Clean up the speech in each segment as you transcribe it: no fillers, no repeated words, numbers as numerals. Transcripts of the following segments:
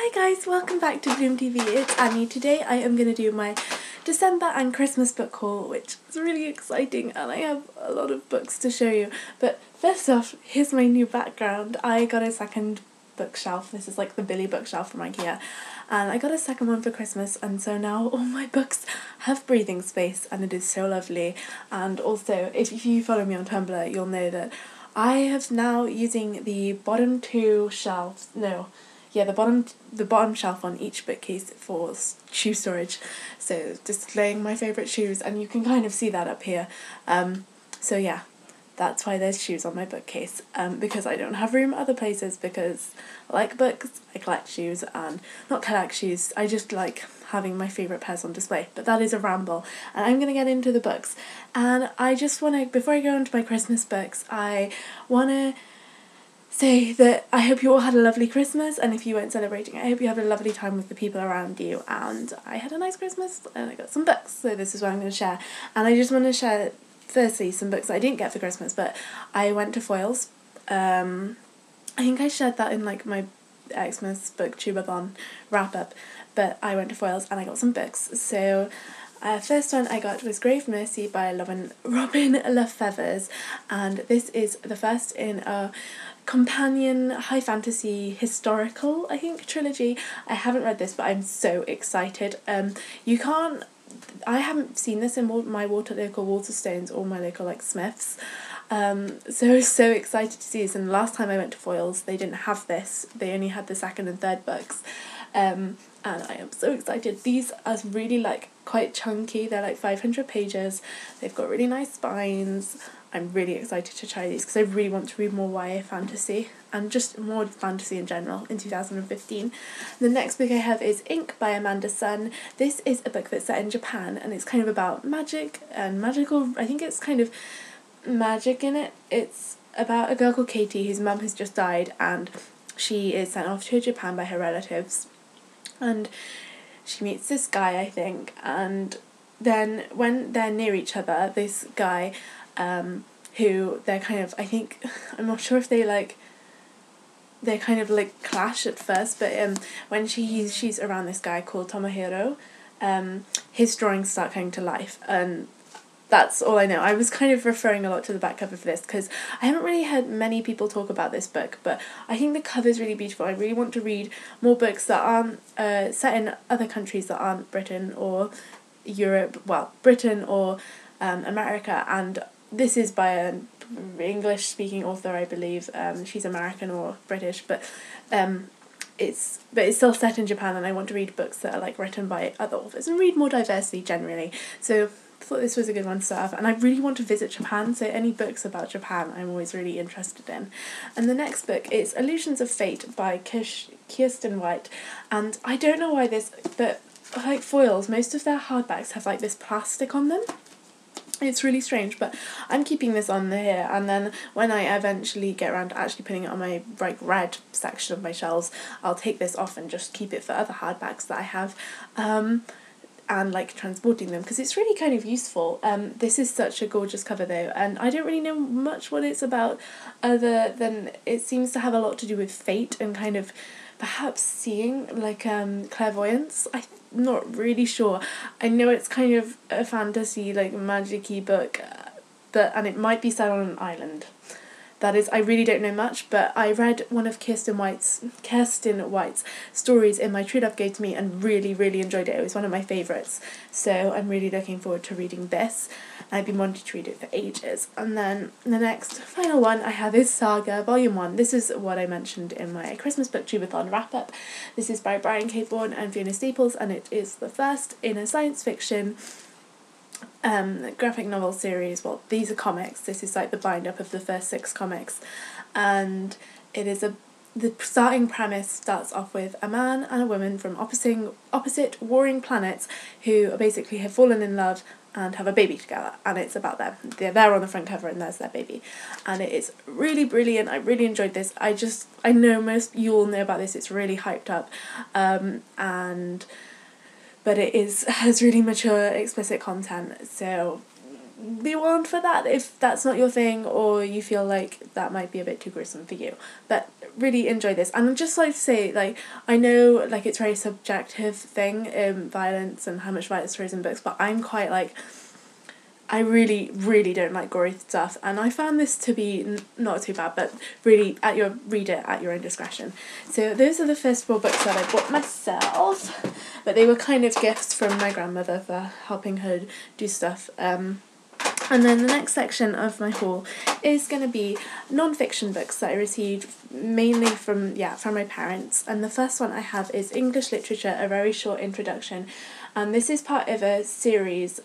Hi guys, welcome back to Bloom TV. It's Annie. Today I am going to do my December and Christmas book haul, which is really exciting, and I have a lot of books to show you. But first off, here's my new background. I got a second bookshelf. This is like the Billy bookshelf from IKEA, and I got a second one for Christmas, and so now all my books have breathing space and it is so lovely. And also, if you follow me on Tumblr, you'll know that I have now using the bottom two shelves, the bottom shelf on each bookcase for shoe storage, so displaying my favourite shoes, and you can kind of see that up here. So yeah, that's why there's shoes on my bookcase, because I don't have room other places, because I like books, I collect shoes, and not collect shoes, I just like having my favourite pairs on display. But that is a ramble, and I'm going to get into the books. And I just want to, before I go into my Christmas books, I want to say that I hope you all had a lovely Christmas, and if you weren't celebrating, I hope you had a lovely time with the people around you. And I had a nice Christmas and I got some books, so this is what I'm going to share. And I just want to share firstly some books that I didn't get for Christmas, but I went to Foyles. I think I shared that in like my Xmas booktubeathon wrap up, but I went to Foyles and I got some books. So first one I got was Grave Mercy by Robin Lefevers, and this is the first in a companion high fantasy historical, I think, trilogy. I haven't read this, but I'm so excited. I haven't seen this in my local Waterstones or my local like Smiths. So excited to see this. And last time I went to Foyles, they didn't have this. They only had the second and third books. And I am so excited. These are really like quite chunky. They're like 500 pages. They've got really nice spines. I'm really excited to try these because I really want to read more YA fantasy and just more fantasy in general in 2015. The next book I have is Ink by Amanda Sun. This is a book that's set in Japan, and it's kind of about magic and magical, I think it's kind of magic in it. It's about a girl called Katie whose mum has just died, and she is sent off to Japan by her relatives, and she meets this guy, I think, and then when they're near each other, this guy who they're kind of, I think, I'm not sure if they kind of like clash at first, but when she's around this guy called Tomohiro, his drawings start coming to life, and that's all I know. I was kind of referring a lot to the back cover for this because I haven't really heard many people talk about this book, but I think the cover is really beautiful. I really want to read more books that aren't set in other countries that aren't Britain or Europe, well, Britain or America, and this is by an English-speaking author, I believe. She's American or British, but it's still set in Japan, and I want to read books that are like written by other authors and read more diversity generally. So I thought this was a good one to start off, and I really want to visit Japan, so any books about Japan I'm always really interested in. And the next book is Illusions of Fate by Kirsten White, and I don't know why but like Foyles, most of their hardbacks have like this plastic on them. It's really strange, but I'm keeping this on here, and then when I eventually get around to actually putting it on my like red section of my shelves, I'll take this off and just keep it for other hardbacks that I have, and like transporting them, because it's really kind of useful. This is such a gorgeous cover though, and I don't really know much what it's about, other than it seems to have a lot to do with fate and kind of perhaps seeing, like clairvoyance. I'm not really sure. I know it's kind of a fantasy, like magic-y book, and it might be set on an island. That is, I really don't know much, but I read one of Kirsten White's stories in my True Love Gave to Me and really, really enjoyed it. It was one of my favourites, so I'm really looking forward to reading this. I've been wanting to read it for ages. And then the next, final one I have is Saga, Volume 1. This is what I mentioned in my Christmas booktubeathon wrap-up. This is by Brian K. Vaughan and Fiona Staples, and it is the first in a science fiction graphic novel series. Well, these are comics. This is like the bind-up of the first 6 comics, and it is the starting premise starts off with a man and a woman from opposite warring planets who basically have fallen in love and have a baby together, and it's about them. They're there on the front cover and there's their baby, and it is really brilliant. I really enjoyed this. I know most you all know about this, it's really hyped up, but it has really mature, explicit content, so be warned for that if that's not your thing or you feel like that might be a bit too gruesome for you. But really enjoy this. And I'd just like to say, like, I know, like, it's a very subjective thing, violence and how much violence there is in books, but I'm quite, like, I really, really don't like gory stuff, and I found this to be not too bad, but really, read it at your own discretion. So those are the first 4 books that I bought myself, but they were kind of gifts from my grandmother for helping her do stuff. And then the next section of my haul is going to be non-fiction books that I received mainly from my parents. And the first one I have is English Literature, A Very Short Introduction. And this is part of a series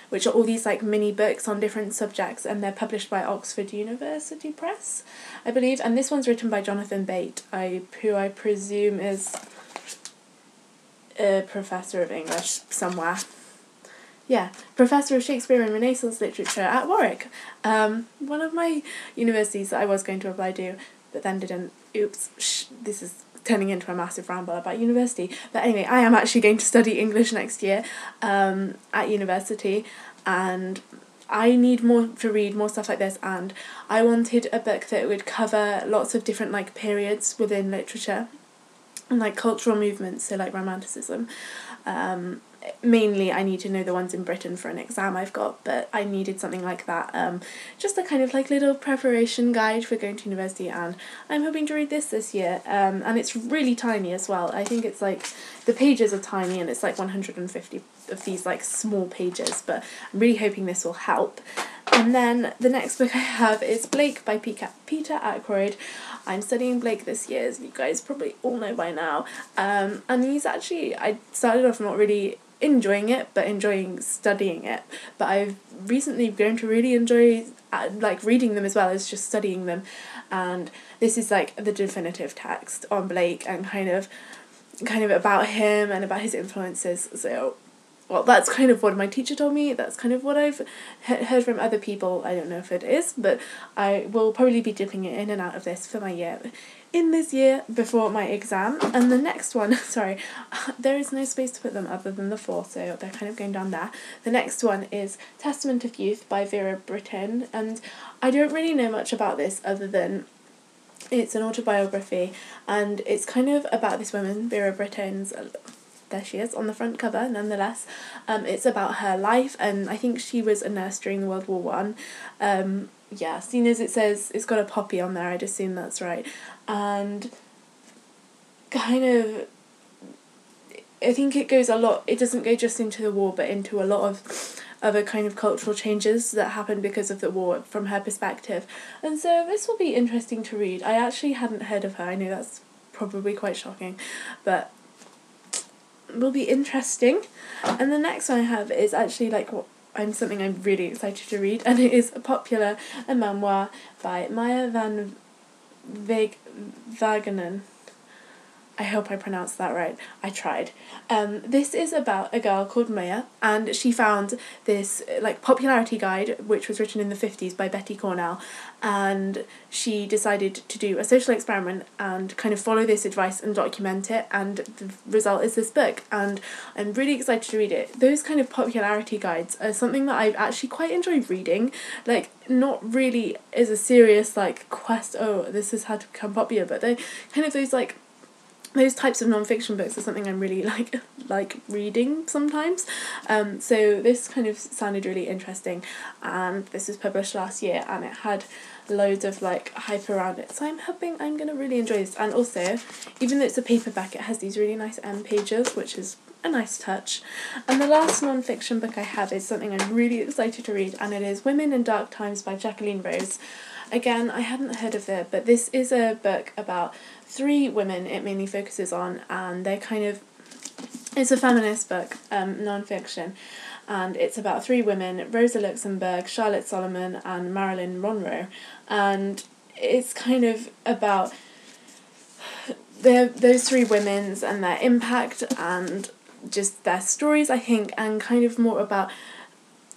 which are all these like mini books on different subjects, and they're published by Oxford University Press, I believe. And this one's written by Jonathan Bate, who I presume is a professor of English somewhere. Yeah, Professor of Shakespeare and Renaissance Literature at Warwick. One of my universities that I was going to apply to, but then didn't. Oops, this is turning into a massive ramble about university. But anyway, I am actually going to study English next year at university, and I need to read more stuff like this, and I wanted a book that would cover lots of different like periods within literature and like cultural movements, so like Romanticism. Mainly I need to know the ones in Britain for an exam I've got, but I needed something like that, just a kind of like little preparation guide for going to university, and I'm hoping to read this year, and it's really tiny as well. I think it's like, the pages are tiny and it's like 150 of these like small pages, but I'm really hoping this will help. And then the next book I have is Bleak by Peter Ackroyd. I'm studying Bleak this year, as you guys probably all know by now, and he's actually, I started off not really enjoying it, but enjoying studying it, but I've recently grown to really enjoy like reading them as well as just studying them, and this is like the definitive text on Blake and kind of about him and about his influences. So, well, that's kind of what my teacher told me, that's kind of what I've heard from other people. I don't know if it is, but I will probably be dipping it in and out of this for my year, in this year before my exam. And the next one, sorry, there is no space to put them other than the 4, so they're kind of going down there. The next one is Testament of Youth by Vera Brittain, and I don't really know much about this other than it's an autobiography, and it's kind of about this woman, Vera Brittain's, there she is on the front cover nonetheless. It's about her life, and I think she was a nurse during World War One. Yeah, seeing as it says it's got a poppy on there, I'd assume that's right. And kind of, I think it goes a lot, it doesn't go just into the war, but into a lot of other kind of cultural changes that happened because of the war from her perspective. And so this will be interesting to read. I actually hadn't heard of her. I know that's probably quite shocking, but will be interesting. And the next one I have is actually like something I'm really excited to read, and it is a memoir by Maya van Wagenen. I hope I pronounced that right. I tried. This is about a girl called Maya, and she found this like popularity guide which was written in the 50s by Betty Cornell, and she decided to do a social experiment and kind of follow this advice and document it, and the result is this book, and I'm really excited to read it. Those kind of popularity guides are something that I've actually quite enjoyed reading, like not really as a serious like quest, oh this is how to become popular, but they kind of those types of non-fiction books are something I'm really like reading sometimes. So this kind of sounded really interesting, and this was published last year, and it had loads of like hype around it, so I'm hoping I'm going to really enjoy this. And also, even though it's a paperback, it has these really nice end pages, which is a nice touch. And the last non-fiction book I have is something I'm really excited to read, and it is Women in Dark Times by Jacqueline Rose. Again, I hadn't heard of it, but this is a book about 3 women it mainly focuses on, and they're kind of, it's a feminist book, non-fiction, and it's about 3 women, Rosa Luxemburg, Charlotte Solomon, and Marilyn Monroe, and it's kind of about those 3 women's and their impact and just their stories, I think, and kind of more about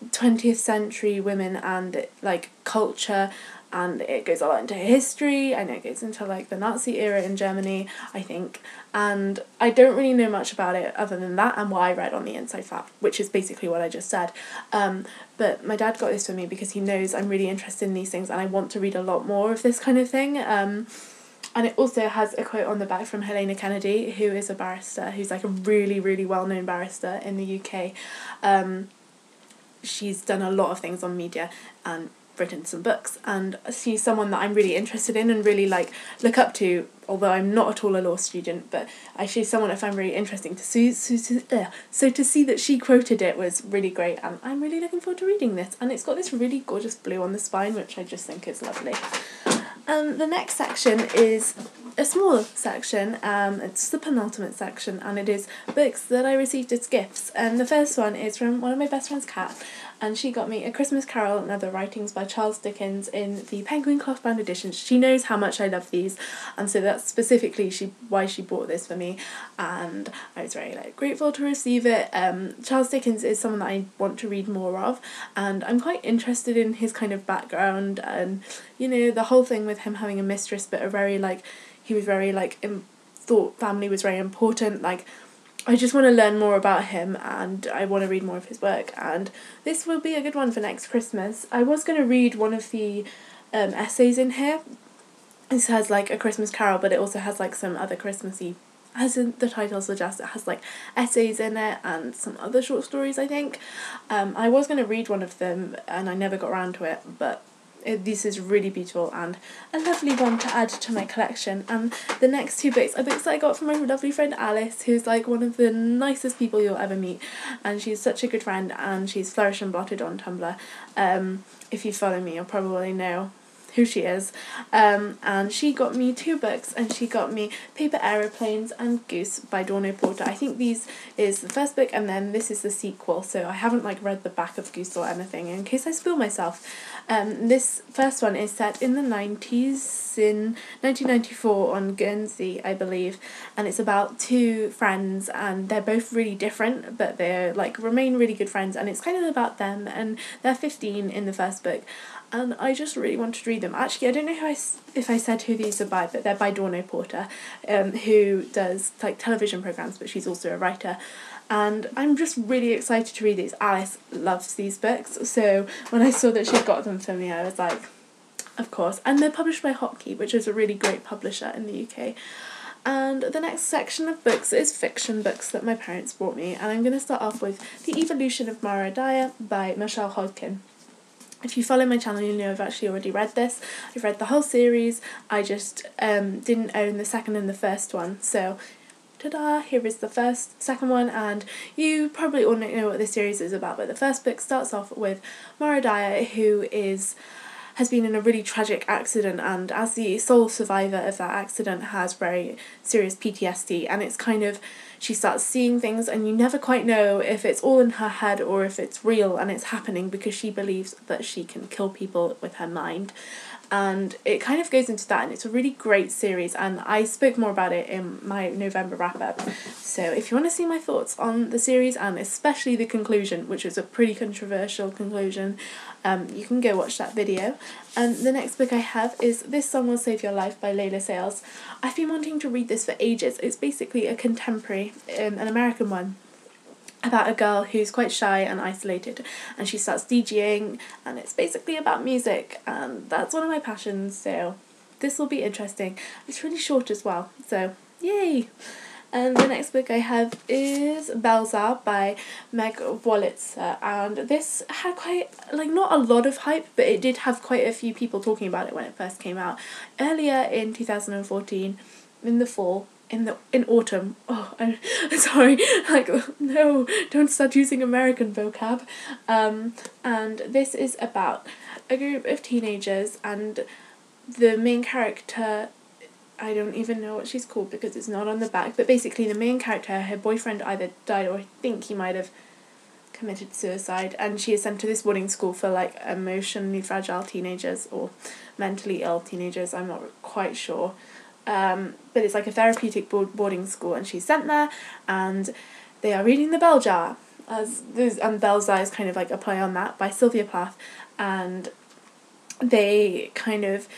20th century women and like culture and it goes a lot into history. I know it goes into like the Nazi era in Germany, I think, and I don't really know much about it other than that and what I read on the inside flap, which is basically what I just said. But my dad got this for me because he knows I'm really interested in these things and I want to read a lot more of this kind of thing. And it also has a quote on the back from Helena Kennedy, who is a barrister, who's like a really, really well-known barrister in the UK. She's done a lot of things on media and written some books, and she's someone that I'm really interested in and really like look up to, although I'm not at all a law student, but she's someone I find really interesting to see. So to see that she quoted it was really great, and I'm really looking forward to reading this. And it's got this really gorgeous blue on the spine, which I just think is lovely. The next section is a small section. It's the penultimate section, and it is books that I received as gifts. And the first one is from one of my best friends, Kat, and she got me A Christmas Carol and Other Writings by Charles Dickens in the penguin cloth-bound edition. She knows how much I love these, and so that's specifically why she bought this for me, and I was very grateful to receive it. Charles Dickens is someone that I want to read more of, and I'm quite interested in his kind of background, and the whole thing with him having a mistress, but he was very thought family was very important. I just want to learn more about him, and I want to read more of his work, and this will be a good one for next Christmas. I was going to read one of the essays in here. This has A Christmas Carol, but it also has some other Christmassy, as the title suggests, it has essays in it and some other short stories, I think. I was going to read one of them and I never got around to it, but this is really beautiful and a lovely one to add to my collection. And the next two books are books that I got from my lovely friend Alice, who's one of the nicest people you'll ever meet, and she's such a good friend, and she's Flourish and Blotted on Tumblr. If you follow me, you'll probably know who she is. And she got me two books, and she got me Paper Aeroplanes and Goose by Dawn Oporter. I think these is the first book, and then this is the sequel, so I haven't read the back of Goose or anything in case I spill myself. This first one is set in the 90s, in 1994 on Guernsey, I believe, and it's about two friends, and they're both really different, but they're remain really good friends, and it's kind of about them, and they're 15 in the first book, and I just really wanted to read them. Actually, I don't know if I said who these are by, but they're by Dawn Oporter, who does television programmes, but she's also a writer. And I'm just really excited to read these. Alice loves these books, so when I saw that she got them for me, I was like, of course. And they're published by Hodkin, which is a really great publisher in the UK. And the next section of books is fiction books that my parents bought me, and I'm going to start off with The Evolution of Mara Dyer by Michelle Hodkin. If you follow my channel, you'll know I've actually already read this. I've read the whole series. I just didn't own the second and the first one, so ta-da, here is the second one, and you probably all know what this series is about, but the first book starts off with Mara Dyer, who has been in a really tragic accident, and as the sole survivor of that accident has very serious PTSD, and it's she starts seeing things and you never quite know if it's all in her head or if it's real and it's happening, because she believes that she can kill people with her mind. And it kind of goes into that, and it's a really great series, and I spoke more about it in my November wrap-up. So if you want to see my thoughts on the series, and especially the conclusion, which is a pretty controversial conclusion, you can go watch that video. And the next book I have is This Song Will Save Your Life by Layla Sales. I've been wanting to read this for ages. It's basically a contemporary, an American one, about a girl who's quite shy and isolated, and she starts DJing, and it's basically about music, and that's one of my passions, so this will be interesting. It's really short as well, so yay! And the next book I have is Belzar by Meg Cabot, and this had quite, not a lot of hype, but it did have quite a few people talking about it when it first came out, earlier in 2014, in the fall. In autumn. Oh, I'm sorry. No, don't start using American vocab. And this is about a group of teenagers, and the main character, I don't even know what she's called because it's not on the back, but basically the main character, her boyfriend either died or I think he might have committed suicide, and she is sent to this boarding school for emotionally fragile teenagers or mentally ill teenagers, I'm not quite sure. But it's a therapeutic boarding school, and she's sent there, and they are reading The Bell Jar, and Belzar is kind of a play on that, by Sylvia Plath, and there's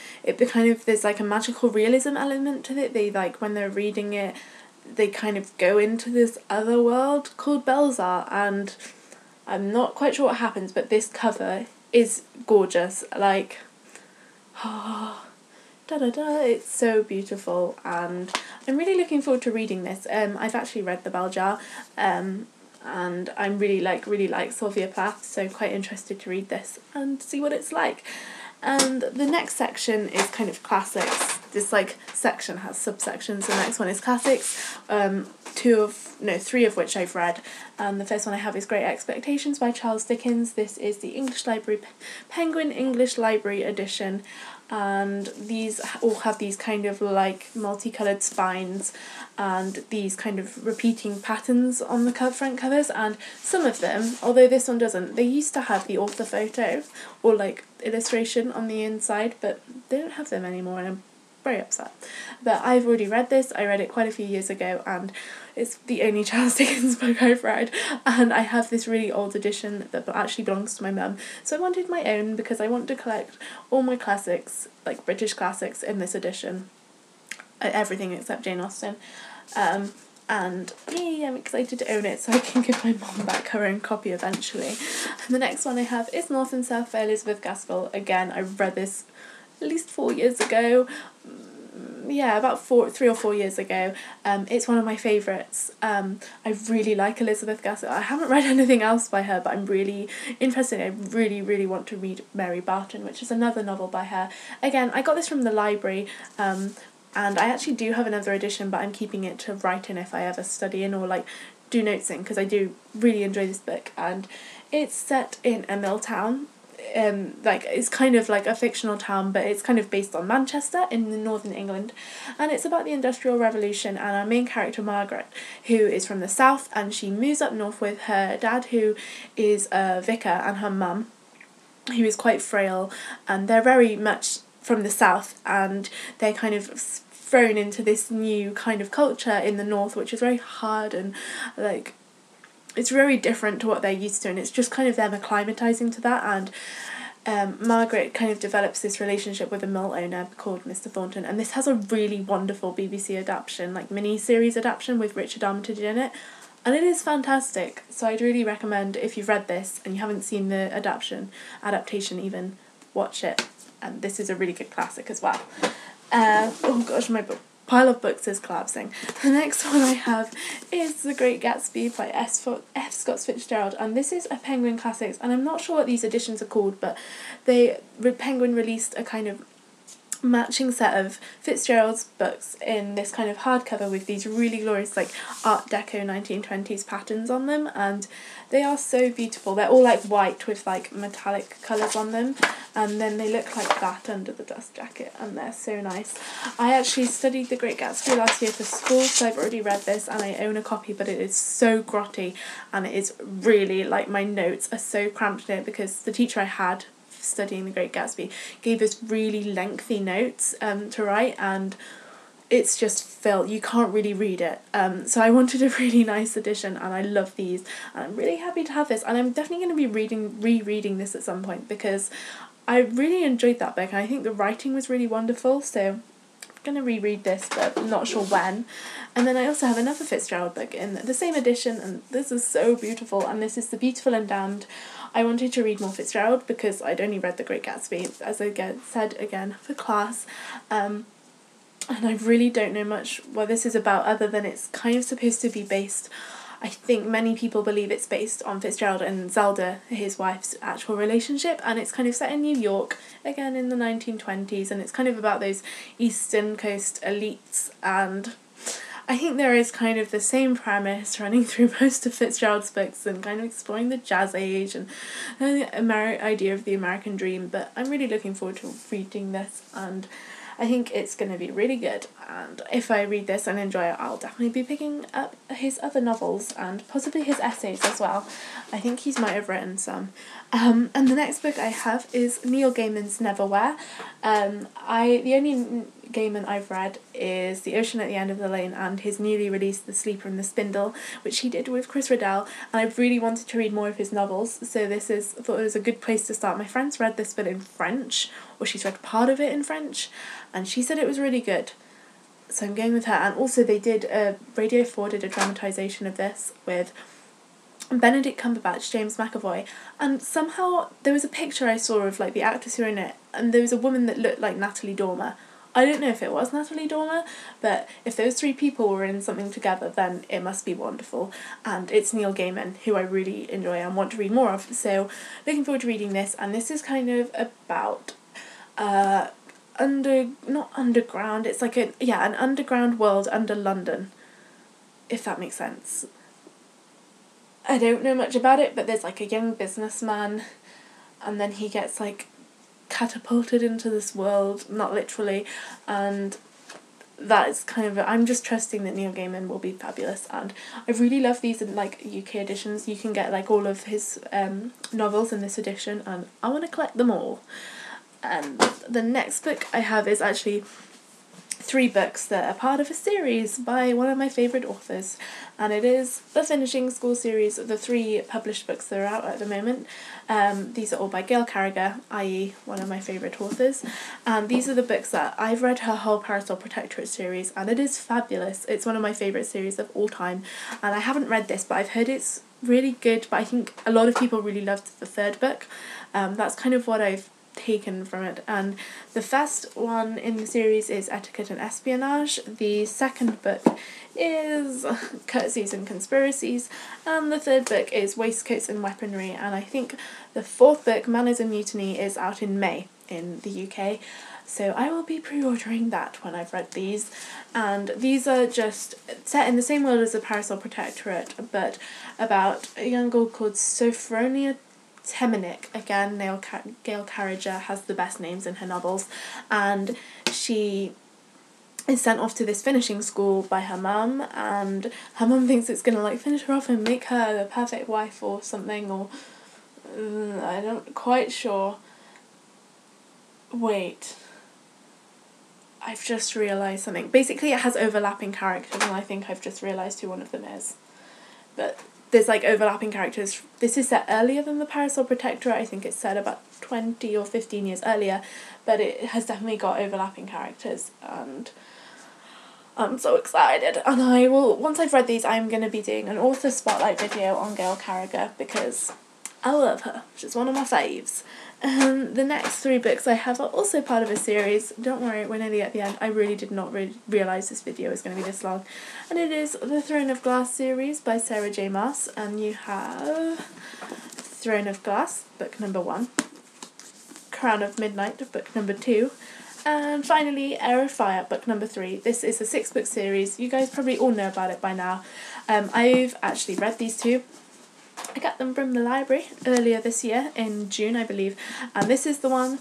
like a magical realism element to it. They, like, when they're reading it, they kind of go into this other world called Belzar, and I'm not quite sure what happens, but this cover is gorgeous. Like, it's so beautiful, and I'm really looking forward to reading this. I've actually read The Bell Jar, and I'm really like Sylvia Plath, so quite interested to read this and see what it's like. And the next section is kind of classics. This, like, section has subsections. The next one is classics, 3 of which I've read. And the first one I have is Great Expectations by Charles Dickens. This is the English Library, Penguin English Library edition, and these all have these kind of like multicoloured spines and these kind of repeating patterns on the front covers, and some of them, although this one doesn't, they used to have the author photo or like illustration on the inside, but they don't have them anymore, and I'm very upset. But I've already read this. I read it quite a few years ago, and it's the only Charles Dickens book I've read, and I have this really old edition that actually belongs to my mum, so I wanted my own because I want to collect all my classics, like British classics, in this edition. Everything except Jane Austen. And yay, I'm excited to own it so I can give my mum back her own copy eventually. And the next one I have is North and South by Elizabeth Gaskell. Again, I read this at least 4 years ago. Yeah, about 3 or 4 years ago. It's one of my favourites. I really like Elizabeth Gaskell. I haven't read anything else by her, but I'm really interested. I really want to read Mary Barton, which is another novel by her. Again, I got this from the library, and I actually do have another edition, but I'm keeping it to write in if I ever study in or like do notes in, because I do really enjoy this book. And it's set in a mill town. Like, it's kind of like a fictional town, but it's kind of based on Manchester in the northern England, and it's about the Industrial Revolution, and our main character Margaret, who is from the south, and she moves up north with her dad, who is a vicar, and her mum, who is quite frail, and they're very much from the south, and they're kind of thrown into this new kind of culture in the north, which is very hard, and like it's very different to what they're used to, and it's just kind of them acclimatising to that. And Margaret kind of develops this relationship with a mill owner called Mr. Thornton, and this has a really wonderful BBC adaptation, like mini-series adaptation with Richard Armitage in it, and it is fantastic. So I'd really recommend, if you've read this and you haven't seen the adaptation even, watch it. And this is a really good classic as well. Oh gosh, my pile of books is collapsing. The next one I have is The Great Gatsby by F. Scott Fitzgerald, and this is a Penguin Classics, and I'm not sure what these editions are called, but Penguin released a kind of matching set of Fitzgerald's books in this kind of hardcover with these really glorious like Art Deco 1920s patterns on them, and they are so beautiful. They're all like white with like metallic colours on them, and then they look like that under the dust jacket, and they're so nice. I actually studied The Great Gatsby last year for school, so I've already read this and I own a copy, but it is so grotty, and it is really, like, my notes are so cramped in it because the teacher I had studying The Great Gatsby gave us really lengthy notes to write, and it's just filled, you can't really read it, so I wanted a really nice edition, and I love these, and I'm really happy to have this, and I'm definitely going to be rereading this at some point because I really enjoyed that book, and I think the writing was really wonderful, so I'm going to reread this, but I'm not sure when. And then I also have another Fitzgerald book in the same edition, and this is so beautiful, and this is The Beautiful and Damned. I wanted to read more Fitzgerald because I'd only read The Great Gatsby, as I said again, for class, and I really don't know much what this is about other than it's kind of supposed to be based, I think many people believe it's based on Fitzgerald and Zelda, his wife's actual relationship, and it's kind of set in New York, again in the 1920s, and it's kind of about those Eastern Coast elites, and I think there is kind of the same premise running through most of Fitzgerald's books and kind of exploring the Jazz Age and the idea of the American dream, but I'm really looking forward to reading this, and I think it's going to be really good, and if I read this and enjoy it, I'll definitely be picking up his other novels and possibly his essays as well. I think he might have written some. And the next book I have is Neil Gaiman's Neverwhere. The only Gaiman I've read is The Ocean at the End of the Lane and his newly released The Sleeper and the Spindle, which he did with Chris Riddell, and I've really wanted to read more of his novels, so I thought it was a good place to start. My friend's read this bit in French, or she's read part of it in French, and she said it was really good. So I'm going with her. And also they did Radio 4 did a dramatisation of this with Benedict Cumberbatch, James McAvoy, and somehow there was a picture I saw of like the actors who were in it, and there was a woman that looked like Natalie Dormer. I don't know if it was Natalie Dormer, but if those three people were in something together, then it must be wonderful. And it's Neil Gaiman, who I really enjoy and want to read more of. So looking forward to reading this, and this is kind of about not underground, it's like an underground world under London, if that makes sense. I don't know much about it, but there's like a young businessman, and then he gets like catapulted into this world, not literally, and that is kind of I'm just trusting that Neil Gaiman will be fabulous. And I really love these in like UK editions. You can get like all of his novels in this edition, and I want to collect them all. And the next book I have is actually 3 books that are part of a series by one of my favourite authors, and it is the Finishing School series, the 3 published books that are out at the moment. These are all by Gail Carriger, i.e. one of my favourite authors, and these are the books that I've read her whole Parasol Protectorate series, and it is fabulous. It's one of my favourite series of all time, and I haven't read this, but I've heard it's really good, but I think a lot of people really loved the 3rd book. That's kind of what I've taken from it. And the first one in the series is Etiquette and Espionage, the 2nd book is Curtsies and Conspiracies, and the 3rd book is Waistcoats and Weaponry, and I think the 4th book, Manners and Mutiny, is out in May in the UK, so I will be pre-ordering that when I've read these. And these are just set in the same world as the Parasol Protectorate, but about a young girl called Sophronia Temenic. Again, Gail Carriger has the best names in her novels, and she is sent off to this finishing school by her mum, and her mum thinks it's gonna like finish her off and make her the perfect wife or something, or I'm not quite sure. Wait, I've just realised something. Basically it has overlapping characters, and I think I've just realised who one of them is. But there's like overlapping characters. This is set earlier than the Parasol Protectorate. I think it's set about 20 or 15 years earlier, but it has definitely got overlapping characters, and I'm so excited. And I will, once I've read these, I'm going to be doing an author spotlight video on Gail Carriger, because I love her. She's one of my faves. The next 3 books I have are also part of a series. Don't worry, we're nearly at the end. I really did not realise this video was going to be this long. And it is the Throne of Glass series by Sarah J Maas. And you have Throne of Glass, book number 1. Crown of Midnight, book number 2. And finally, Heir of Fire, book number 3. This is a 6-book series. You guys probably all know about it by now. I've actually read these 2. I got them from the library earlier this year, in June I believe, and this is the one.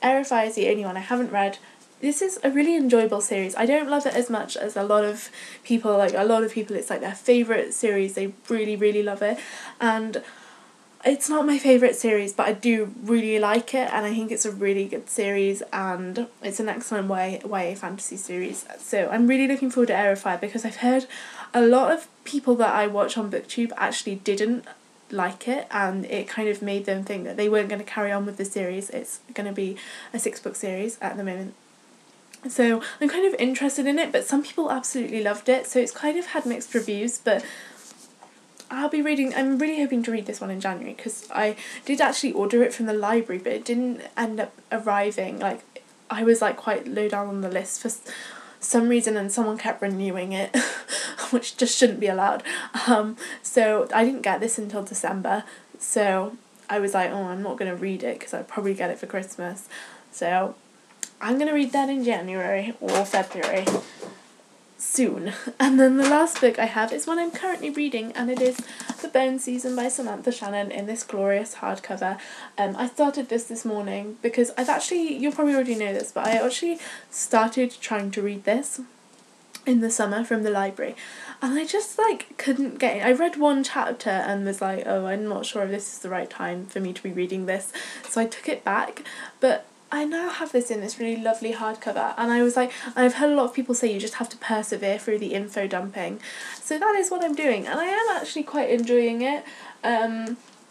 Heir of Fire is the only one I haven't read. This is a really enjoyable series. I don't love it as much as a lot of people. It's like their favourite series. They really, really love it, and it's not my favourite series, but I do really like it, and I think it's a really good series, and it's an excellent YA fantasy series. So I'm really looking forward to Heir of Fire, because I've heard a lot of people that I watch on BookTube actually didn't like it, and it kind of made them think that they weren't going to carry on with the series. It's going to be a 6-book series at the moment, so I'm kind of interested in it, but some people absolutely loved it, so it's kind of had mixed reviews. But I'm really hoping to read this one in January, because I did actually order it from the library, but it didn't end up arriving. Like, I was like quite low down on the list for some reason, and someone kept renewing it, which just shouldn't be allowed. So I didn't get this until December, so I was like, oh, I'm not going to read it because I'll probably get it for Christmas. So I'm going to read that in January or February. Soon. And then the last book I have is one I'm currently reading, and it is The Bone Season by Samantha Shannon in this glorious hardcover. I started this morning because you'll probably already know this, but I actually started trying to read this in the summer from the library, and I just like couldn't get it. I read 1 chapter and was like, oh, I'm not sure if this is the right time for me to be reading this, so I took it back. But I now have this in this really lovely hardcover, and I was like, I've heard a lot of people say you just have to persevere through the info dumping, so that is what I'm doing, and I am actually quite enjoying it.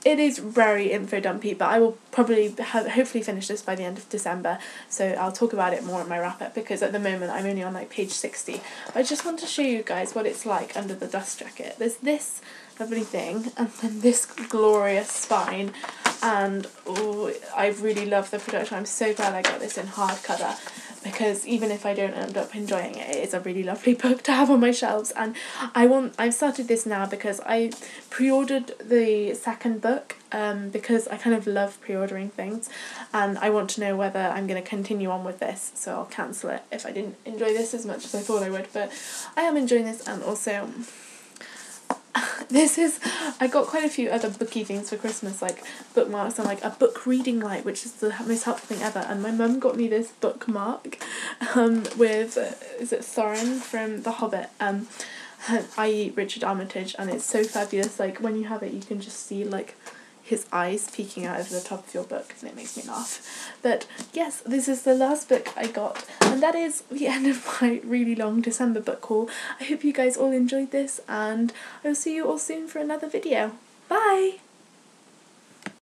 It is very info dumpy, but I will probably hopefully finish this by the end of December, so I'll talk about it more in my wrap up, because at the moment I'm only on like page 60. But I just want to show you guys what it's like under the dust jacket. There's this lovely thing, and then this glorious spine, and oh, I really love the production. I'm so glad I got this in hardcover, because even if I don't end up enjoying it, it is a really lovely book to have on my shelves. And I've started this now because I pre-ordered the second book, because I kind of love pre-ordering things, and I want to know whether I'm going to continue on with this, so I'll cancel it if I didn't enjoy this as much as I thought I would. But I am enjoying this, and also I got quite a few other booky things for Christmas, like bookmarks and like a book reading light, which is the most helpful thing ever. And my mum got me this bookmark with is it Thorin from The Hobbit, i.e. Richard Armitage, and it's so fabulous. Like when you have it, you can just see like his eyes peeking out over the top of your book, and it makes me laugh. But yes, this is the last book I got, and that is the end of my really long December book haul. I hope you guys all enjoyed this, and I will see you all soon for another video. Bye!